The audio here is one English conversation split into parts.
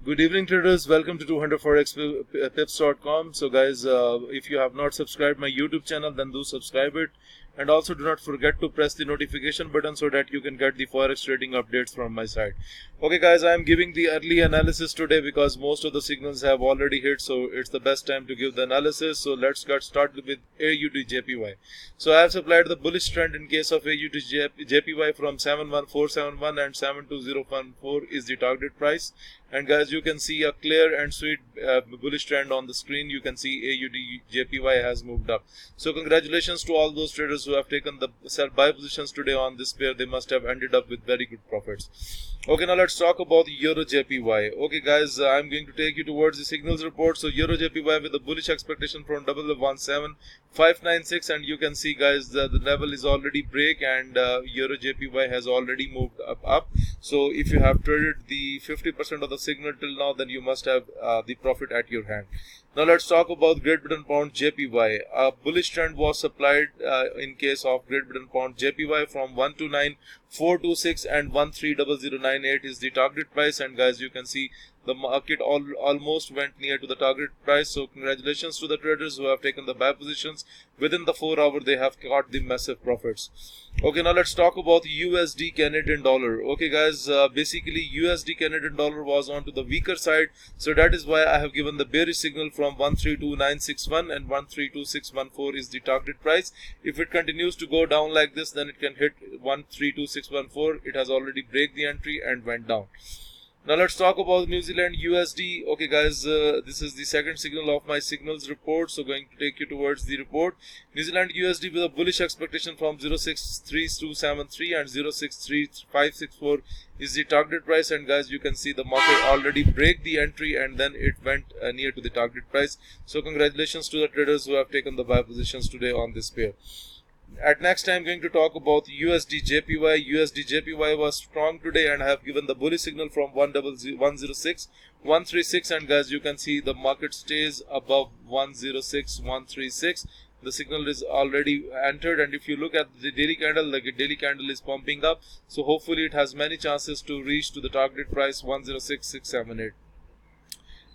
Good evening, traders. Welcome to 200forexpips.com. So guys, if you have not subscribed my YouTube channel, then do subscribe it, and also do not forget to press the notification button so that you can get the forex trading updates from my side. Okay guys, I am giving the early analysis today because most of the signals have already hit, so it's the best time to give the analysis. So let's get started with AUD JPY. So I have supplied the bullish trend in case of AUD JPY from 71471 and 72014 is the target price. And guys, you can see a clear and sweet bullish trend on the screen. You can see AUD JPY has moved up. So congratulations to all those traders who have taken the sell buy positions today on this pair. They must have ended up with very good profits. Okay, now let's talk about Euro JPY. Okay guys, I'm going to take you towards the signals report. So Euro JPY with a bullish expectation from 17596, and you can see guys the level is already break, and Euro JPY has already moved up. So if you have traded the 50% of the signal till now, then you must have the profit at your hand. Now let's talk about Great Britain Pound JPY. A bullish trend was supplied in case of Great Britain Pound JPY from 129426 and 130098 is the target price. And guys, you can see the market almost went near to the target price. So congratulations to the traders who have taken the buy positions. Within the 4 hours, they have got the massive profits. Okay, now let's talk about USD Canadian dollar. Okay guys, basically USD Canadian dollar was onto the weaker side, so that is why I have given the bearish signal from 132961 and 132614 is the target price. If it continues to go down like this, then it can hit 132614. It has already break the entry and went down. Now let's talk about New Zealand USD. Okay guys, this is the second signal of my signals report, so going to take you towards the report. New Zealand USD with a bullish expectation from 063273 and 063564 is the target price. And guys, you can see the market already break the entry and then it went near to the target price. So congratulations to the traders who have taken the buy positions today on this pair. At next, I'm going to talk about USD JPY. USD JPY was strong today, and I have given the bullish signal from 106.136, and guys, you can see the market stays above 106.136. The signal is already entered, and if you look at the daily candle, the daily candle is pumping up, so hopefully it has many chances to reach to the target price 106.678.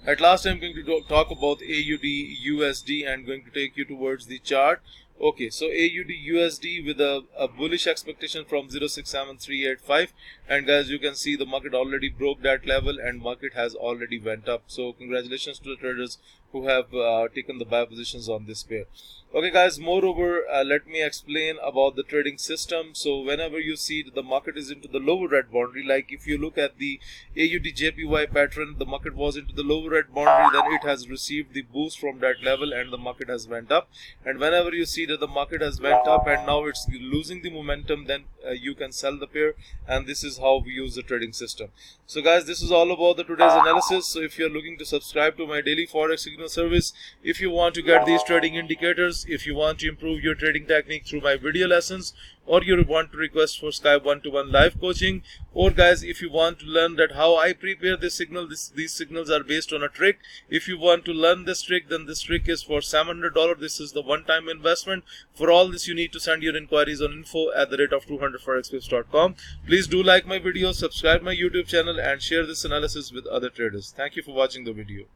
At last, I'm going to talk about AUD USD and going to take you towards the chart. Okay, so AUD USD with a bullish expectation from 067385, and guys, you can see the market already broke that level and market has already went up. So congratulations to the traders who have taken the buy positions on this pair. Okay guys, moreover, let me explain about the trading system. So whenever you see that the market is into the lower red boundary, like if you look at the AUD JPY pattern, the market was into the lower red boundary, then it has received the boost from that level and the market has went up. And whenever you see that the market has went up and now it's losing the momentum, then you can sell the pair, and this is how we use the trading system. So guys, this is all about the today's analysis. So if you're looking to subscribe to my daily forex signal service, if you want to get these trading indicators, if you want to improve your trading technique through my video lessons, or you want to request for Skype one-to-one live coaching, or guys, if you want to learn that how I prepare this signal, these signals are based on a trick. If you want to learn this trick, then this trick is for $700. This is the one-time investment. For all this, you need to send your inquiries on info@200forexpips.com. Please do like my video, subscribe my YouTube channel, and share this analysis with other traders. Thank you for watching the video.